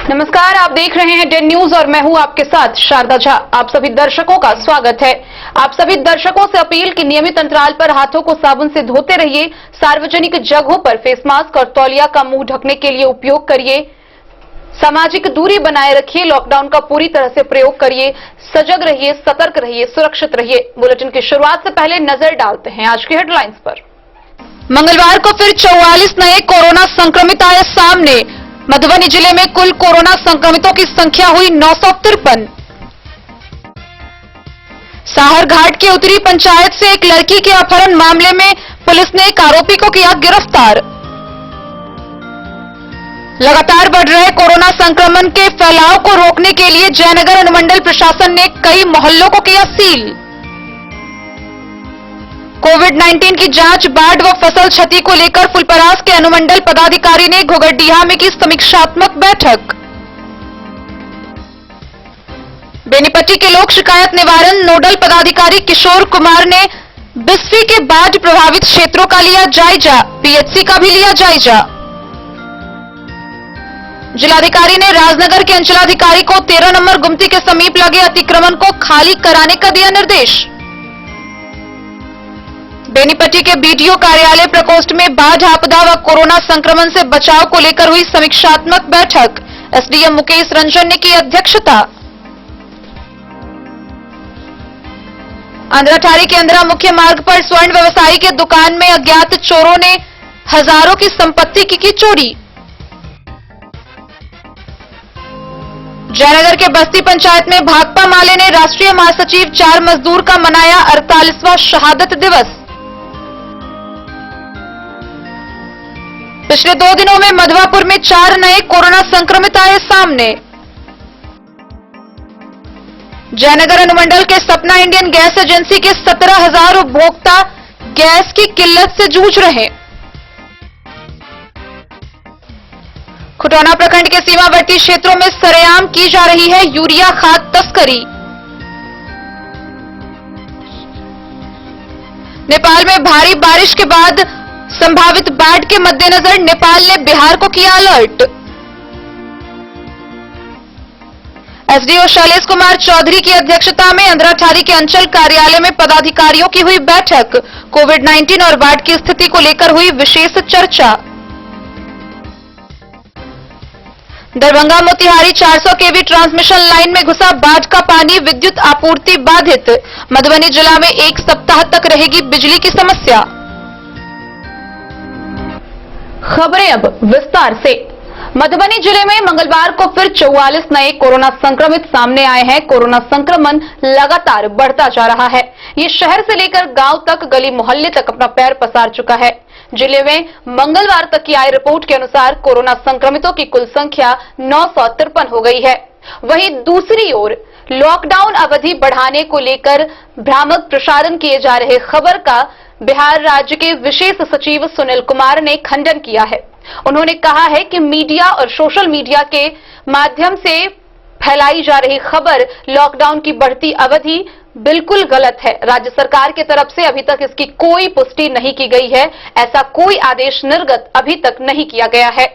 नमस्कार, आप देख रहे हैं डेन न्यूज और मैं हूं आपके साथ शारदा झा। आप सभी दर्शकों का स्वागत है। आप सभी दर्शकों से अपील कि नियमित अंतराल पर हाथों को साबुन से धोते रहिए, सार्वजनिक जगहों पर फेस मास्क और तौलिया का मुंह ढकने के लिए उपयोग करिए, सामाजिक दूरी बनाए रखिए, लॉकडाउन का पूरी तरह से प्रयोग करिए, सजग रहिए, सतर्क रहिए, सुरक्षित रहिए। बुलेटिन की शुरुआत से पहले नजर डालते हैं आज की हेडलाइंस पर। मंगलवार को फिर 44 नए कोरोना संक्रमित आए सामने। मधुबनी जिले में कुल कोरोना संक्रमितों की संख्या हुई 953। साहरघाट के उत्तरी पंचायत से एक लड़की के अपहरण मामले में पुलिस ने एक आरोपी को किया गिरफ्तार। लगातार बढ़ रहे कोरोना संक्रमण के फैलाव को रोकने के लिए जयनगर अनुमंडल प्रशासन ने कई मोहल्लों को किया सील। कोविड-19 की जांच, बाढ़ व फसल क्षति को लेकर फुलपरास के अनुमंडल पदाधिकारी ने घोघरडीहा में की समीक्षात्मक बैठक। बेनीपट्टी के लोक शिकायत निवारण नोडल पदाधिकारी किशोर कुमार ने बिस्फी के बाढ़ प्रभावित क्षेत्रों का लिया जायजा, पीएचसी का भी लिया जायजा। जिलाधिकारी ने राजनगर के अंचलाधिकारी को 13 नंबर गुमती के समीप लगे अतिक्रमण को खाली कराने का दिया निर्देश। बेनीपट्टी के बीडीओ कार्यालय प्रकोष्ठ में बाढ़ आपदा व कोरोना संक्रमण से बचाव को लेकर हुई समीक्षात्मक बैठक। एसडीएम मुकेश रंजन ने की अध्यक्षता। अंधराठारी के अंदरा मुख्य मार्ग पर स्वर्ण व्यवसायी के दुकान में अज्ञात चोरों ने हजारों की संपत्ति की चोरी। जयनगर के बस्ती पंचायत में भाकपा माले ने राष्ट्रीय महासचिव 4 मजदूर का मनाया 48वां शहादत दिवस। पिछले 2 दिनों में मधवापुर में 4 नए कोरोना संक्रमित आए सामने। जयनगर अनुमंडल के सपना इंडियन गैस एजेंसी के 17,000 उपभोक्ता गैस की किल्लत से जूझ रहे। खुटौना प्रखंड के सीमावर्ती क्षेत्रों में सरेआम की जा रही है यूरिया खाद तस्करी। नेपाल में भारी बारिश के बाद संभावित बाढ़ के मद्देनजर नेपाल ने बिहार को किया अलर्ट। एसडीओ शैलेश कुमार चौधरी की अध्यक्षता में अंधराठारी के अंचल कार्यालय में पदाधिकारियों की हुई बैठक। कोविड-19 और बाढ़ की स्थिति को लेकर हुई विशेष चर्चा। दरभंगा मोतिहारी 400 केवी ट्रांसमिशन लाइन में घुसा बाढ़ का पानी, विद्युत आपूर्ति बाधित। मधुबनी जिला में 1 सप्ताह तक रहेगी बिजली की समस्या। खबरें अब विस्तार से। मधुबनी जिले में मंगलवार को फिर 44 नए कोरोना संक्रमित सामने आए हैं। कोरोना संक्रमण लगातार बढ़ता जा रहा है। ये शहर से लेकर गांव तक, गली मोहल्ले तक अपना पैर पसार चुका है। जिले में मंगलवार तक की आई रिपोर्ट के अनुसार कोरोना संक्रमितों की कुल संख्या 953 हो गई है। वहीं दूसरी ओर लॉकडाउन अवधि बढ़ाने को लेकर भ्रामक प्रसारण किए जा रहे खबर का बिहार राज्य के विशेष सचिव सुनील कुमार ने खंडन किया है। उन्होंने कहा है कि मीडिया और सोशल मीडिया के माध्यम से फैलाई जा रही खबर लॉकडाउन की बढ़ती अवधि बिल्कुल गलत है। राज्य सरकार की तरफ से अभी तक इसकी कोई पुष्टि नहीं की गई है। ऐसा कोई आदेश निर्गत अभी तक नहीं किया गया है।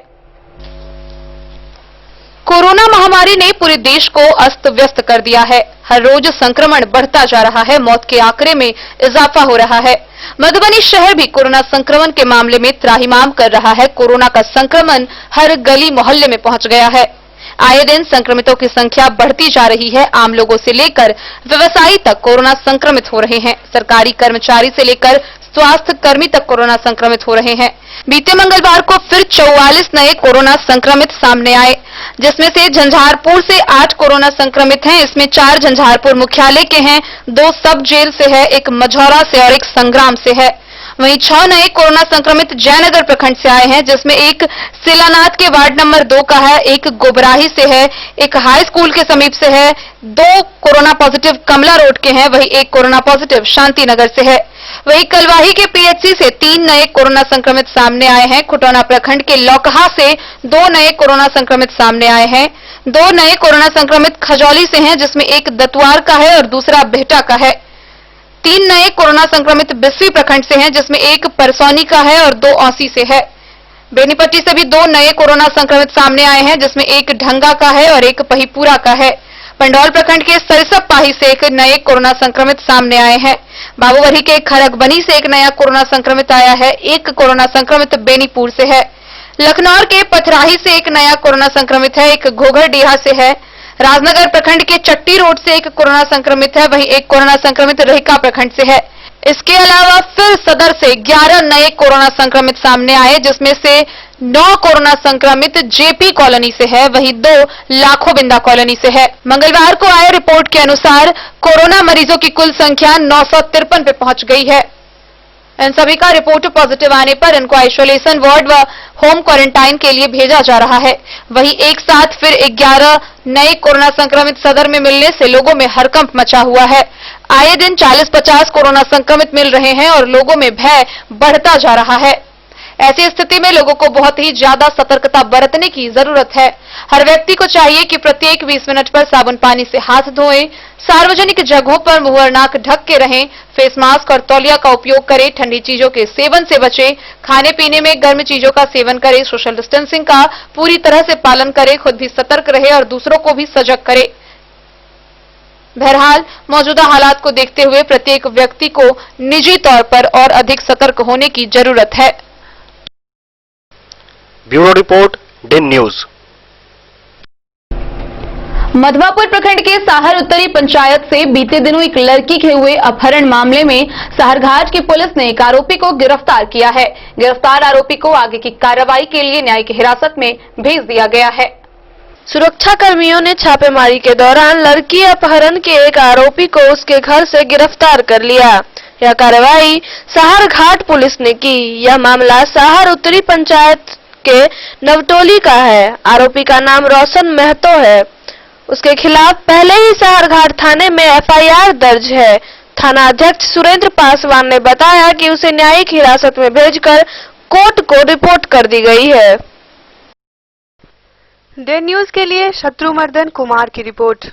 कोरोना महामारी ने पूरे देश को अस्त व्यस्त कर दिया है। हर रोज संक्रमण बढ़ता जा रहा है, मौत के आंकड़े में इजाफा हो रहा है। मधुबनी शहर भी कोरोना संक्रमण के मामले में त्राहिमाम कर रहा है। कोरोना का संक्रमण हर गली मोहल्ले में पहुंच गया है। आए दिन संक्रमितों की संख्या बढ़ती जा रही है। आम लोगों से लेकर व्यवसायी तक कोरोना संक्रमित हो रहे हैं। सरकारी कर्मचारी से लेकर स्वास्थ्य कर्मी तक कोरोना संक्रमित हो रहे हैं। बीते मंगलवार को फिर 44 नए कोरोना संक्रमित सामने आए, जिसमें से झंझारपुर से 8 कोरोना संक्रमित हैं। इसमें 4 झंझारपुर मुख्यालय के हैं, 2 सब जेल से है, 1 मझौरा से और 1 संग्राम से है। वहीं 6 नए कोरोना संक्रमित जयनगर प्रखंड से आए हैं, जिसमें 1 सिलानाथ के वार्ड नंबर 2 का है, 1 गोबराही से है, 1 हाई स्कूल के समीप से है, 2 कोरोना पॉजिटिव कमला रोड के हैं, वहीं 1 कोरोना पॉजिटिव शांति नगर से है। वहीं कलवाही के पीएचसी से 3 नए कोरोना संक्रमित सामने आए हैं। खुटौना प्रखंड के लौकहा से 2 नए कोरोना संक्रमित सामने आए हैं। 2 नए कोरोना संक्रमित खजौली से हैं, जिसमें 1 दतवार का है और दूसरा बेहटा का है। 3 नए कोरोना संक्रमित बिस्फी प्रखंड से हैं, जिसमें 1 परसौनी का है और 2 औसी से है। बेनीपट्टी से भी 2 नए कोरोना संक्रमित सामने आए हैं, जिसमें एक ढंगा का है और एक पहिपुरा का है। पंडौल प्रखंड के सरिसप पाही से एक नए कोरोना संक्रमित सामने आए हैं। बाबूवरी के खरगबनी से एक नया कोरोना संक्रमित आया है। एक कोरोना संक्रमित बेनीपुर से है। लखनौर के पथराही से एक नया कोरोना संक्रमित है। एक घोघरडीहा से है। राजनगर प्रखंड के चट्टी रोड से एक कोरोना संक्रमित है। वहीं एक कोरोना संक्रमित रहिका प्रखंड से है। इसके अलावा फिर सदर से 11 नए कोरोना संक्रमित सामने आए, जिसमें से 9 कोरोना संक्रमित जेपी कॉलोनी से है, वहीं 2 लाखों बिंदा कॉलोनी से है। मंगलवार को आए रिपोर्ट के अनुसार कोरोना मरीजों की कुल संख्या 953 पे पहुंच गई है। इन सभी का रिपोर्ट पॉजिटिव आने पर इनको आइसोलेशन वार्ड व होम क्वारंटाइन के लिए भेजा जा रहा है। वहीं एक साथ फिर 11 नए कोरोना संक्रमित सदर में मिलने से लोगों में हड़कंप मचा हुआ है। आए दिन 40-50 कोरोना संक्रमित मिल रहे हैं और लोगों में भय बढ़ता जा रहा है। ऐसी स्थिति में लोगों को बहुत ही ज्यादा सतर्कता बरतने की जरूरत है। हर व्यक्ति को चाहिए कि प्रत्येक 20 मिनट पर साबुन पानी से हाथ धोएं, सार्वजनिक जगहों पर मुंह और नाक ढक के रहें, फेस मास्क और तौलिया का उपयोग करें, ठंडी चीजों के सेवन से बचें, खाने पीने में गर्म चीजों का सेवन करें, सोशल डिस्टेंसिंग का पूरी तरह से पालन करें, खुद भी सतर्क रहे और दूसरों को भी सजग करें। बहरहाल मौजूदा हालात को देखते हुए प्रत्येक व्यक्ति को निजी तौर पर और अधिक सतर्क होने की जरूरत है। Bureau report, Den News. Madhwapur प्रखंड के साहर उत्तरी पंचायत से बीते दिनों एक लड़की के हुए अपहरण मामले में साहरघाट की पुलिस ने एक आरोपी को गिरफ्तार किया है। गिरफ्तार आरोपी को आगे की कार्रवाई के लिए न्यायिक हिरासत में भेज दिया गया है। सुरक्षा कर्मियों ने छापेमारी के दौरान लड़की अपहरण के एक आरोपी को उसके घर से गिरफ्तार कर लिया। यह कार्रवाई साहरघाट पुलिस ने की। यह मामला साहर उत्तरी पंचायत के नवटोली का है। आरोपी का नाम रोशन महतो है। उसके खिलाफ पहले ही साहरघाट थाने में एफआईआर दर्ज है। थाना अध्यक्ष सुरेंद्र पासवान ने बताया कि उसे न्यायिक हिरासत में भेजकर कोर्ट को रिपोर्ट कर दी गई है। डे न्यूज के लिए शत्रुमर्दन कुमार की रिपोर्ट।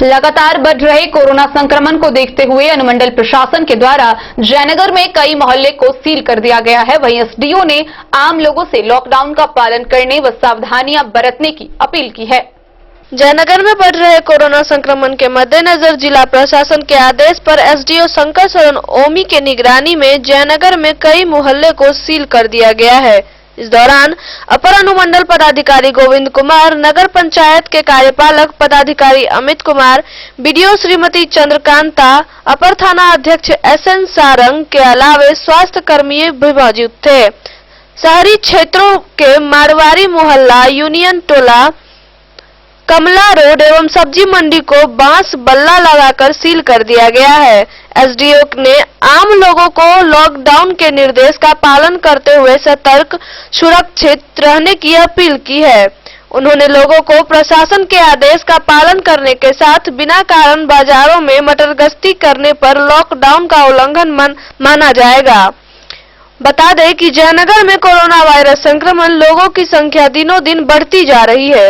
लगातार बढ़ रहे कोरोना संक्रमण को देखते हुए अनुमंडल प्रशासन के द्वारा जयनगर में कई मोहल्ले को सील कर दिया गया है। वहीं एसडीओ ने आम लोगों से लॉकडाउन का पालन करने व सावधानियां बरतने की अपील की है। जयनगर में बढ़ रहे कोरोना संक्रमण के मद्देनजर जिला प्रशासन के आदेश पर एसडीओ शंकर शरण ओमी के निगरानी में जयनगर में कई मोहल्ले को सील कर दिया गया है। इस दौरान अपर अनुमंडल पदाधिकारी गोविंद कुमार, नगर पंचायत के कार्यपालक पदाधिकारी अमित कुमार, बीडीओ श्रीमती चंद्रकांता, अपर थाना अध्यक्ष एसएन सारंग के अलावे स्वास्थ्य कर्मी भी मौजूद थे। शहरी क्षेत्रों के मारवाड़ी मोहल्ला, यूनियन टोला, कमला रोड एवं सब्जी मंडी को बांस बल्ला लगाकर सील कर दिया गया है। एसडीओ ने आम लोगों को लॉकडाउन के निर्देश का पालन करते हुए सतर्क, सुरक्षित रहने की अपील की है। उन्होंने लोगों को प्रशासन के आदेश का पालन करने के साथ बिना कारण बाजारों में मटरगश्ती करने पर लॉकडाउन का उल्लंघन माना जाएगा। बता दें कि जयनगर में कोरोना वायरस संक्रमण लोगों की संख्या दिनों दिन बढ़ती जा रही है।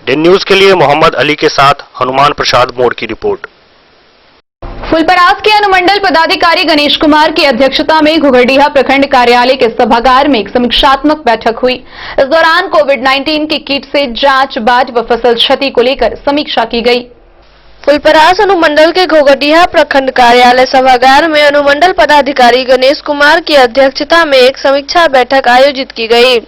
डेन न्यूज के लिए मोहम्मद अली के साथ हनुमान प्रसाद मोड़ की रिपोर्ट। फुलपरास के अनुमंडल पदाधिकारी गणेश कुमार की अध्यक्षता में घोघरडीहा प्रखंड कार्यालय के सभागार में एक समीक्षात्मक बैठक हुई। इस दौरान कोविड-19 की किट से जांच, बाढ़ व फसल क्षति को लेकर समीक्षा की गई। फुलपरास अनुमंडल के घोघरडीहा प्रखंड कार्यालय सभागार में अनुमंडल पदाधिकारी गणेश कुमार की अध्यक्षता में एक समीक्षा बैठक आयोजित की गई।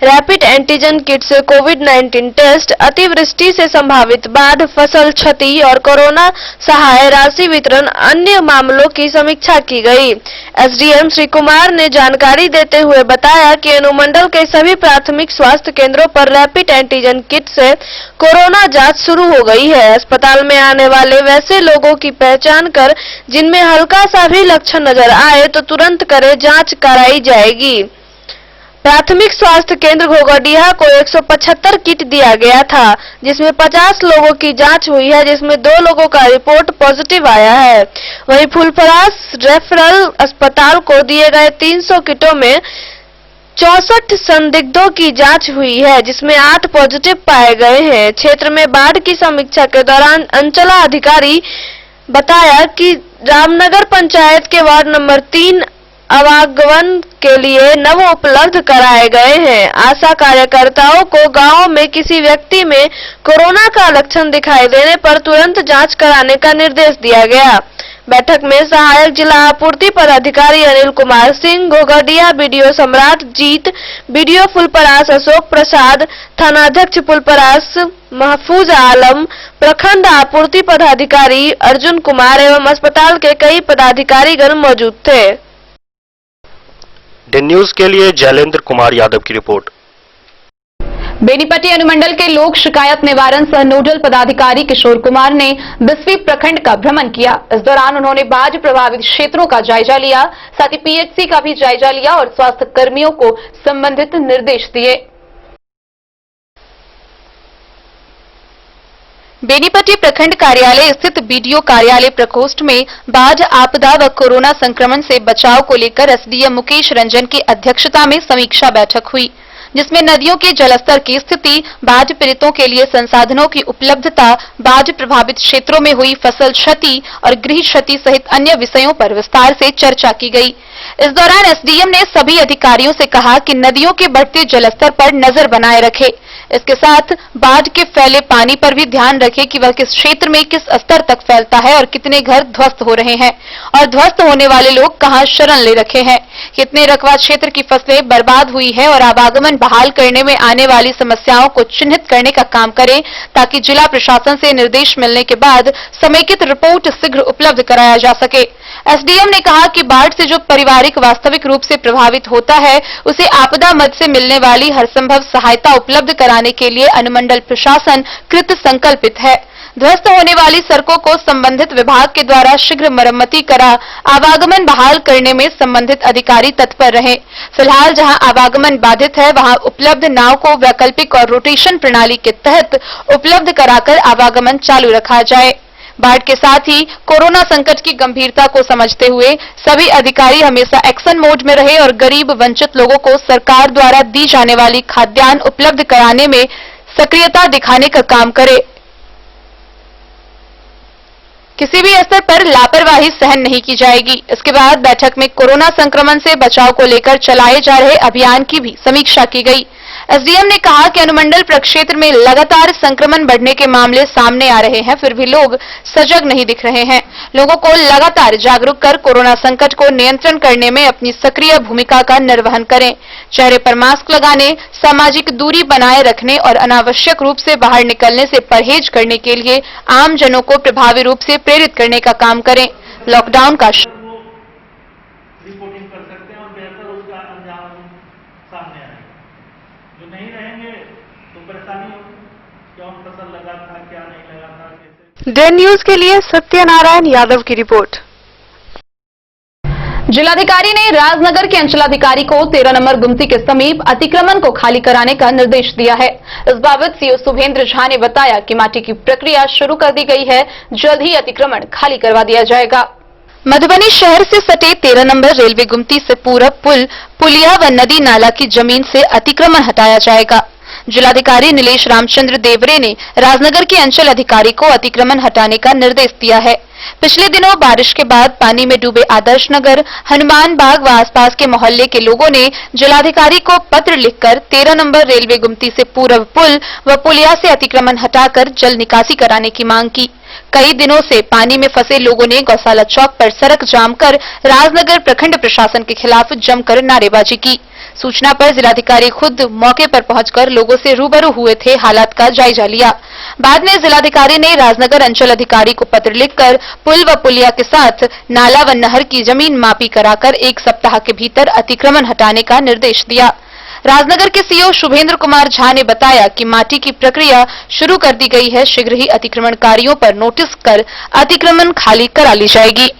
रैपिड एंटीजन किट से कोविड-19 टेस्ट, अतिवृष्टि से संभावित बाढ़, फसल क्षति और कोरोना सहाय राशि वितरण अन्य मामलों की समीक्षा की गई। एसडीएम श्री कुमार ने जानकारी देते हुए बताया कि अनुमंडल के सभी प्राथमिक स्वास्थ्य केंद्रों पर रैपिड एंटीजन किट से कोरोना जांच शुरू हो गई है। अस्पताल में आने वाले वैसे लोगों की पहचान कर जिनमें हल्का सा भी लक्षण नजर आए तो तुरंत करें जांच कराई जाएगी। प्राथमिक स्वास्थ्य केंद्र घोघरडीहा को 175 किट दिया गया था, जिसमें 50 लोगों की जांच हुई है, जिसमें 2 लोगों का रिपोर्ट पॉजिटिव आया है। वहीं फुलपरास रेफरल अस्पताल को दिए गए 300 किटों में 64 संदिग्धों की जांच हुई है, जिसमें 8 पॉजिटिव पाए गए हैं। क्षेत्र में बाढ़ की समीक्षा के दौरान अंचला अधिकारी बताया कि रामनगर पंचायत के वार्ड नंबर 3 आवागमन के लिए नव उपलब्ध कराए गए हैं। आशा कार्यकर्ताओं को गांव में किसी व्यक्ति में कोरोना का लक्षण दिखाई देने पर तुरंत जांच कराने का निर्देश दिया गया। बैठक में सहायक जिला आपूर्ति पदाधिकारी अनिल कुमार सिंह, घोघडिया बीडीओ सम्राट जीत, बीडीओ फुलपरास अशोक प्रसाद, थानाध्यक्ष फुलपरास महफूज आलम, प्रखंड आपूर्ति पदाधिकारी अर्जुन कुमार एवं अस्पताल के कई पदाधिकारीगण मौजूद थे। डे न्यूज के लिए जैलेंद्र कुमार यादव की रिपोर्ट। बेनीपट्टी अनुमंडल के लोक शिकायत निवारण सह नोडल पदाधिकारी किशोर कुमार ने बिस्वी प्रखंड का भ्रमण किया। इस दौरान उन्होंने बाढ़ प्रभावित क्षेत्रों का जायजा लिया, साथ ही पीएचसी का भी जायजा लिया और स्वास्थ्य कर्मियों को संबंधित निर्देश दिए। बेनीपट्टी प्रखंड कार्यालय स्थित बीडीओ कार्यालय प्रकोष्ठ में बाढ़ आपदा व कोरोना संक्रमण से बचाव को लेकर एसडीएम मुकेश रंजन की अध्यक्षता में समीक्षा बैठक हुई, जिसमें नदियों के जलस्तर की स्थिति, बाढ़ पीड़ितों के लिए संसाधनों की उपलब्धता, बाढ़ प्रभावित क्षेत्रों में हुई फसल क्षति और गृह क्षति सहित अन्य विषयों पर विस्तार से चर्चा की गई। इस दौरान एसडीएम ने सभी अधिकारियों से कहा कि नदियों के बढ़ते जलस्तर पर नजर बनाए रखे। इसके साथ बाढ़ के फैले पानी पर भी ध्यान रखें कि वह किस क्षेत्र में किस स्तर तक फैलता है और कितने घर ध्वस्त हो रहे हैं और ध्वस्त होने वाले लोग कहां शरण ले रखे हैं, कितने रकबा क्षेत्र की फसलें बर्बाद हुई है और आवागमन बहाल करने में आने वाली समस्याओं को चिन्हित करने का काम करें, ताकि जिला प्रशासन से निर्देश मिलने के बाद समेकित रिपोर्ट शीघ्र उपलब्ध कराया जा सके। एसडीएम ने कहा कि बाढ़ से जो पारिवारिक वास्तविक रूप से प्रभावित होता है, उसे आपदा मद से मिलने वाली हर संभव सहायता उपलब्ध कराने के लिए अनुमंडल प्रशासन कृत संकल्पित है। ध्वस्त होने वाली सड़कों को संबंधित विभाग के द्वारा शीघ्र मरम्मति करा आवागमन बहाल करने में संबंधित अधिकारी तत्पर रहे। फिलहाल जहां आवागमन बाधित है, वहां उपलब्ध नाव को वैकल्पिक और रोटेशन प्रणाली के तहत उपलब्ध कराकर आवागमन चालू रखा जाए। बाढ़ के साथ ही कोरोना संकट की गंभीरता को समझते हुए सभी अधिकारी हमेशा एक्शन मोड में रहे और गरीब वंचित लोगों को सरकार द्वारा दी जाने वाली खाद्यान्न उपलब्ध कराने में सक्रियता दिखाने का काम करे। किसी भी स्तर पर लापरवाही सहन नहीं की जाएगी। इसके बाद बैठक में कोरोना संक्रमण से बचाव को लेकर चलाए जा रहे अभियान की भी समीक्षा की गई। एसडीएम ने कहा कि अनुमंडल प्रक्षेत्र में लगातार संक्रमण बढ़ने के मामले सामने आ रहे हैं, फिर भी लोग सजग नहीं दिख रहे हैं। लोगों को लगातार जागरूक कर कोरोना संकट को नियंत्रण करने में अपनी सक्रिय भूमिका का निर्वहन करें। चेहरे पर मास्क लगाने, सामाजिक दूरी बनाए रखने और अनावश्यक रूप से बाहर निकलने से परहेज करने के लिए आम जनों को प्रभावी रूप से प्रेरित करने का काम करें। लॉकडाउन का रिपोर्टिंग कर सकते हैं और बेहतर उसका अंजाम सामने आए। जो नहीं रहेंगे तो परेशानी होगी, कौन फसल लगा था, क्या नहीं लगा था, कैसे। डे न्यूज के लिए सत्यनारायण यादव की रिपोर्ट। जिलाधिकारी ने राजनगर के अंचलाधिकारी को 13 नंबर गुमती के समीप अतिक्रमण को खाली कराने का निर्देश दिया है। इस बाबत सीओ शुभेंद्र झा ने बताया कि माटी की प्रक्रिया शुरू कर दी गई है, जल्द ही अतिक्रमण खाली करवा दिया जाएगा। मधुबनी शहर से सटे 13 नंबर रेलवे गुमती से पूरब पुल, पुलिया व नदी नाला की जमीन से अतिक्रमण हटाया जाएगा। जिलाधिकारी नीलेश रामचंद्र देवरे ने राजनगर के अंचल अधिकारी को अतिक्रमण हटाने का निर्देश दिया है। पिछले दिनों बारिश के बाद पानी में डूबे आदर्श नगर, हनुमान बाग व आसपास के मोहल्ले के लोगों ने जिलाधिकारी को पत्र लिखकर 13 नंबर रेलवे गुमती से पूरब पुल व पुलिया से अतिक्रमण हटाकर जल निकासी कराने की मांग की। कई दिनों से पानी में फंसे लोगों ने गौशाला चौक पर सड़क जाम कर राजनगर प्रखंड प्रशासन के खिलाफ जमकर नारेबाजी की। सूचना पर जिलाधिकारी खुद मौके पर पहुंचकर लोगों से रूबरू हुए थे, हालात का जायजा लिया। बाद में जिलाधिकारी ने राजनगर अंचल अधिकारी को पत्र लिखकर पुल व पुलिया के साथ नाला व नहर की जमीन मापी कराकर 1 सप्ताह के भीतर अतिक्रमण हटाने का निर्देश दिया। राजनगर के सीओ शुभेंद्र कुमार झा ने बताया कि माटी की प्रक्रिया शुरू कर दी गई है, शीघ्र ही अतिक्रमणकारियों पर नोटिस कर अतिक्रमण खाली करा ली जाएगी।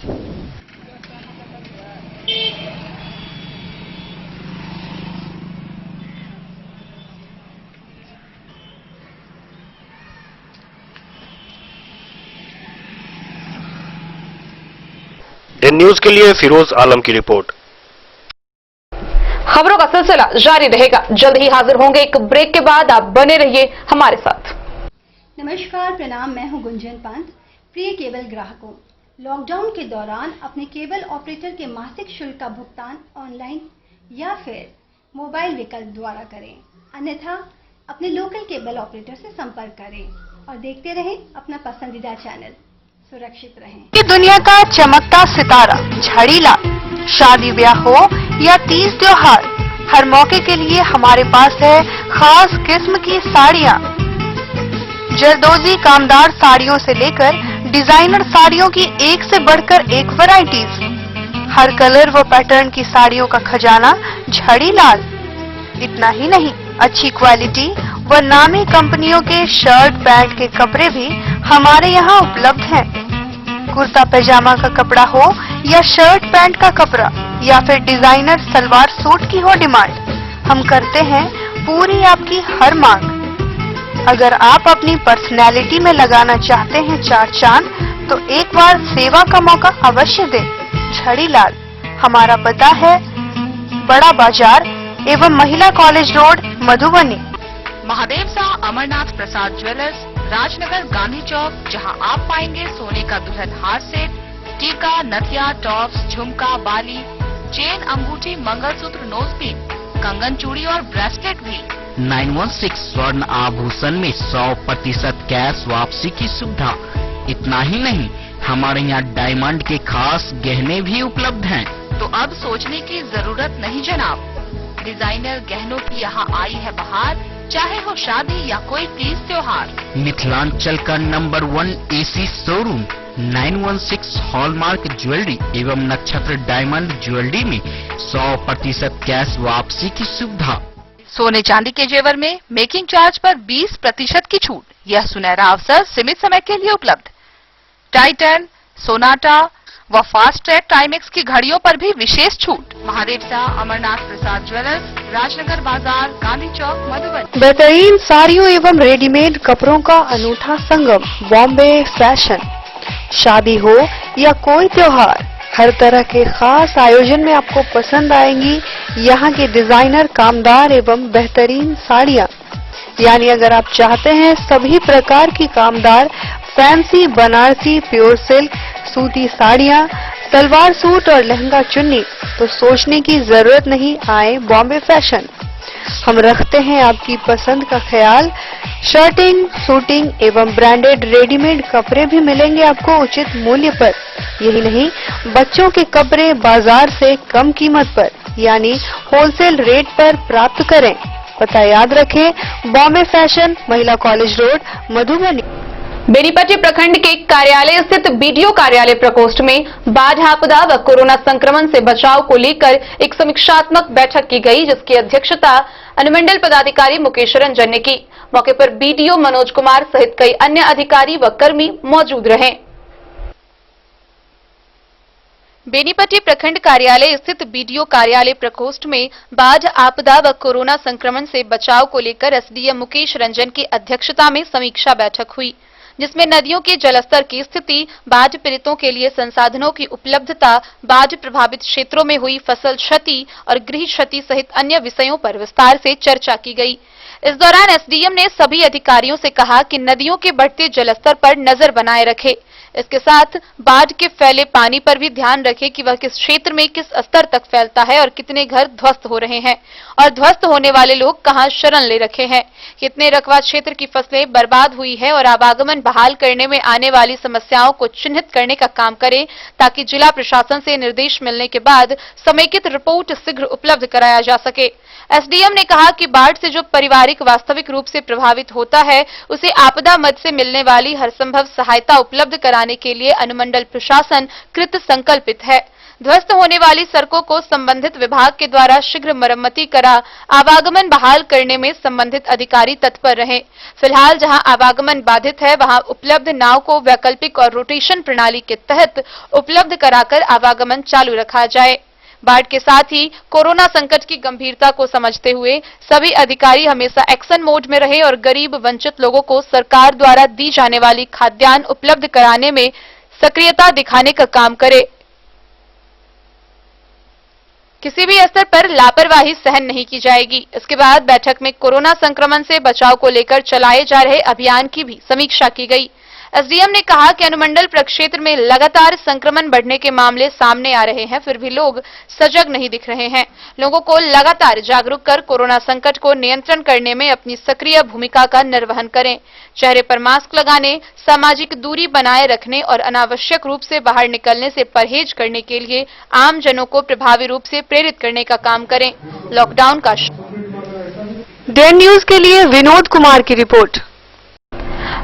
डे न्यूज के लिए फिरोज आलम की रिपोर्ट। खबरों का सिलसिला जारी रहेगा, जल्द ही हाजिर होंगे एक ब्रेक के बाद। आप बने रहिए हमारे साथ। नमस्कार, प्रणाम, मैं हूं गुंजन पांत। प्रिय केबल ग्राहकों, लॉकडाउन के दौरान अपने केबल ऑपरेटर के मासिक शुल्क का भुगतान ऑनलाइन या फिर मोबाइल विकल्प द्वारा करें, अन्यथा अपने लोकल केबल ऑपरेटर से संपर्क करें और देखते रहें अपना पसंदीदा चैनल। सुरक्षित रहें। कि दुनिया का चमकता सितारा झड़ीलाल, शादी ब्याह हो या तीज त्योहार, हर मौके के लिए हमारे पास है खास किस्म की साड़ियाँ। जरदोजी कामदार साड़ियों से लेकर डिजाइनर साड़ियों की एक से बढ़कर एक वैरायटीज, हर कलर व पैटर्न की साड़ियों का खजाना झड़ीलाल। इतना ही नहीं, अच्छी क्वालिटी व नामी कंपनियों के शर्ट पैंट के कपड़े भी हमारे यहाँ उपलब्ध हैं। कुर्ता पैजामा का कपड़ा हो या शर्ट पैंट का कपड़ा या फिर डिजाइनर सलवार सूट की हो डिमांड, हम करते हैं पूरी आपकी हर मांग। अगर आप अपनी पर्सनैलिटी में लगाना चाहते हैं चार चांद, तो एक बार सेवा का मौका अवश्य दें। झड़ीलाल, हमारा पता है बड़ा बाजार एवं महिला कॉलेज रोड, मधुबनी। महादेव शाह अमरनाथ प्रसाद ज्वेलर्स, राजनगर, गांधी चौक, जहां आप पाएंगे सोने का दुल्हन हार सेट, टीका, नथिया, टॉप्स, झुमका, बाली, चेन, अंगूठी, मंगलसूत्र, नोजपिन, कंगन, चूड़ी और ब्रेसलेट भी। 916 स्वर्ण आभूषण में 100% कैश वापसी की सुविधा। इतना ही नहीं, हमारे यहाँ डायमंड के खास गहने भी उपलब्ध हैं। तो अब सोचने की जरूरत नहीं जनाब, डिजाइनर गहनों की यहाँ आई है बहार, चाहे हो शादी या कोई तीज त्योहार। मिथिलांचल का number 1 AC showroom 916 hallmark jewellery एवं नक्षत्र डायमंड ज्वेलरी में 100% कैश वापसी की सुविधा। सोने चांदी के जेवर में मेकिंग चार्ज पर 20% की छूट। यह सुनहरा अवसर सीमित समय के लिए उपलब्ध। टाइटन, सोनाटा व फास्ट ट्रैक टाइमेक्स की घड़ियों पर भी विशेष छूट। महादेव शाह अमरनाथ प्रसाद ज्वेलर्स, राजनगर बाजार, गांधी चौक, मधुबनी। बेहतरीन साड़ियों एवं रेडीमेड कपड़ों का अनूठा संगम, बॉम्बे फैशन। शादी हो या कोई त्योहार, हर तरह के खास आयोजन में आपको पसंद आएंगी यहाँ की डिजाइनर, कामदार एवं बेहतरीन साड़ियाँ। यानी अगर आप चाहते हैं सभी प्रकार की कामदार, फैंसी, बनारसी, प्योर सिल्क, सूती साड़ियाँ, सलवार सूट और लहंगा चुन्नी, तो सोचने की जरूरत नहीं, आए बॉम्बे फैशन। हम रखते हैं आपकी पसंद का ख्याल। शर्टिंग, सूटिंग एवं ब्रांडेड रेडीमेड कपड़े भी मिलेंगे आपको उचित मूल्य पर। यही नहीं, बच्चों के कपड़े बाजार से कम कीमत पर यानी होलसेल रेट पर प्राप्त करें। पता याद रखें, बॉम्बे फैशन, महिला कॉलेज रोड, मधुबनी। बेनीपट्टी प्रखंड के कार्यालय स्थित बीडीओ कार्यालय प्रकोष्ठ में बाढ़ आपदा व कोरोना संक्रमण से बचाव को लेकर एक समीक्षात्मक बैठक की गई, जिसकी अध्यक्षता अनुमंडल पदाधिकारी मुकेश रंजन ने की। मौके पर बीडीओ मनोज कुमार सहित कई अन्य अधिकारी व कर्मी मौजूद रहे। बेनीपट्टी प्रखंड कार्यालय स्थित बीडीओ कार्यालय प्रकोष्ठ में बाढ़ आपदा व कोरोना संक्रमण से बचाव को लेकर एसडीएम मुकेश रंजन की अध्यक्षता में समीक्षा बैठक हुई, जिसमें नदियों के जलस्तर की स्थिति, बाढ़ पीड़ितों के लिए संसाधनों की उपलब्धता, बाढ़ प्रभावित क्षेत्रों में हुई फसल क्षति और गृह क्षति सहित अन्य विषयों पर विस्तार से चर्चा की गई। इस दौरान एसडीएम ने सभी अधिकारियों से कहा कि नदियों के बढ़ते जलस्तर पर नजर बनाए रखें। इसके साथ बाढ़ के फैले पानी पर भी ध्यान रखें कि वह किस क्षेत्र में किस स्तर तक फैलता है और कितने घर ध्वस्त हो रहे हैं और ध्वस्त होने वाले लोग कहां शरण ले रखे हैं, कितने रकबा क्षेत्र की फसलें बर्बाद हुई है और आवागमन बहाल करने में आने वाली समस्याओं को चिन्हित करने का काम करें, ताकि जिला प्रशासन से निर्देश मिलने के बाद समेकित रिपोर्ट शीघ्र उपलब्ध कराया जा सके। एसडीएम ने कहा कि बाढ़ से जो परिवारिक वास्तविक रूप से प्रभावित होता है, उसे आपदा मद से मिलने वाली हर संभव सहायता उपलब्ध कराने के लिए अनुमंडल प्रशासन कृत संकल्पित है। ध्वस्त होने वाली सड़कों को संबंधित विभाग के द्वारा शीघ्र मरम्मति करा आवागमन बहाल करने में संबंधित अधिकारी तत्पर रहें। फिलहाल जहां आवागमन बाधित है, वहां उपलब्ध नाव को वैकल्पिक और रोटेशन प्रणाली के तहत उपलब्ध कराकर आवागमन चालू रखा जाए। बाढ़ के साथ ही कोरोना संकट की गंभीरता को समझते हुए सभी अधिकारी हमेशा एक्शन मोड में रहे और गरीब वंचित लोगों को सरकार द्वारा दी जाने वाली खाद्यान्न उपलब्ध कराने में सक्रियता दिखाने का काम करे। किसी भी स्तर पर लापरवाही सहन नहीं की जाएगी। इसके बाद बैठक में कोरोना संक्रमण से बचाव को लेकर चलाए जा रहे अभियान की भी समीक्षा की गई। एसडीएम ने कहा कि अनुमंडल प्रक्षेत्र में लगातार संक्रमण बढ़ने के मामले सामने आ रहे हैं, फिर भी लोग सजग नहीं दिख रहे हैं। लोगों को लगातार जागरूक कर कोरोना संकट को नियंत्रण करने में अपनी सक्रिय भूमिका का निर्वहन करें। चेहरे पर मास्क लगाने, सामाजिक दूरी बनाए रखने और अनावश्यक रूप से बाहर निकलने से परहेज करने के लिए आम जनों को प्रभावी रूप से प्रेरित करने का काम करें। लॉकडाउन का डेन न्यूज के लिए विनोद कुमार की रिपोर्ट।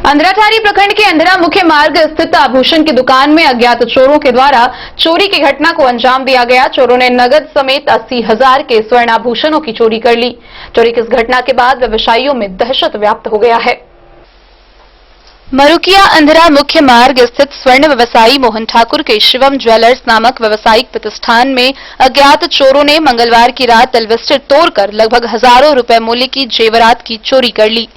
अंधराठारी प्रखंड के अंधरा मुख्य मार्ग स्थित आभूषण की दुकान में अज्ञात चोरों के द्वारा चोरी की घटना को अंजाम दिया गया। चोरों ने नगद समेत 80,000 के स्वर्ण आभूषणों की चोरी कर ली। चोरी की इस घटना के बाद व्यवसायियों में दहशत व्याप्त हो गया है। मरुकिया अंधरा मुख्य मार्ग स्थित स्वर्ण व्यवसायी मोहन ठाकुर के शिवम ज्वेलर्स नामक व्यवसायिक प्रतिष्ठान में अज्ञात चोरों ने मंगलवार की रात एल्वेस्टर तोड़कर लगभग हजारों रुपए मूल्य की जेवरात की चोरी कर ली।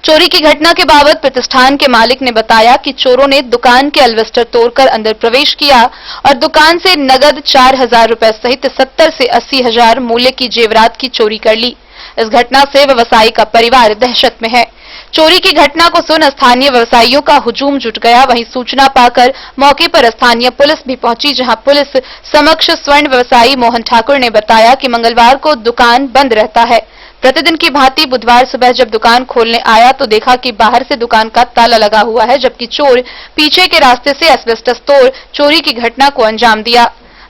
चोरी की घटना के बाबत प्रतिष्ठान के मालिक ने बताया कि चोरों ने दुकान के एल्वेस्टर तोड़कर अंदर प्रवेश किया और दुकान से नगद 4,000 रुपए सहित 70 से 80,000 मूल्य की जेवरात की चोरी कर ली। इस घटना से व्यवसायी का परिवार दहशत में है। चोरी की घटना को सुन स्थानीय व्यवसायियों का हुजूम जुट गया। वहीं सूचना पाकर मौके पर स्थानीय पुलिस भी पहुंची, जहां पुलिस समक्ष स्वर्ण व्यवसायी मोहन ठाकुर ने बताया कि मंगलवार को दुकान बंद रहता है। प्रतिदिन की भांति बुधवार सुबह जब दुकान खोलने आया तो देखा कि बाहर से दुकान का ताला लगा हुआ है, जबकि चोर पीछे के रास्ते से एस्बेस्टस तोड़ चोरी की घटना को अंजाम दिया।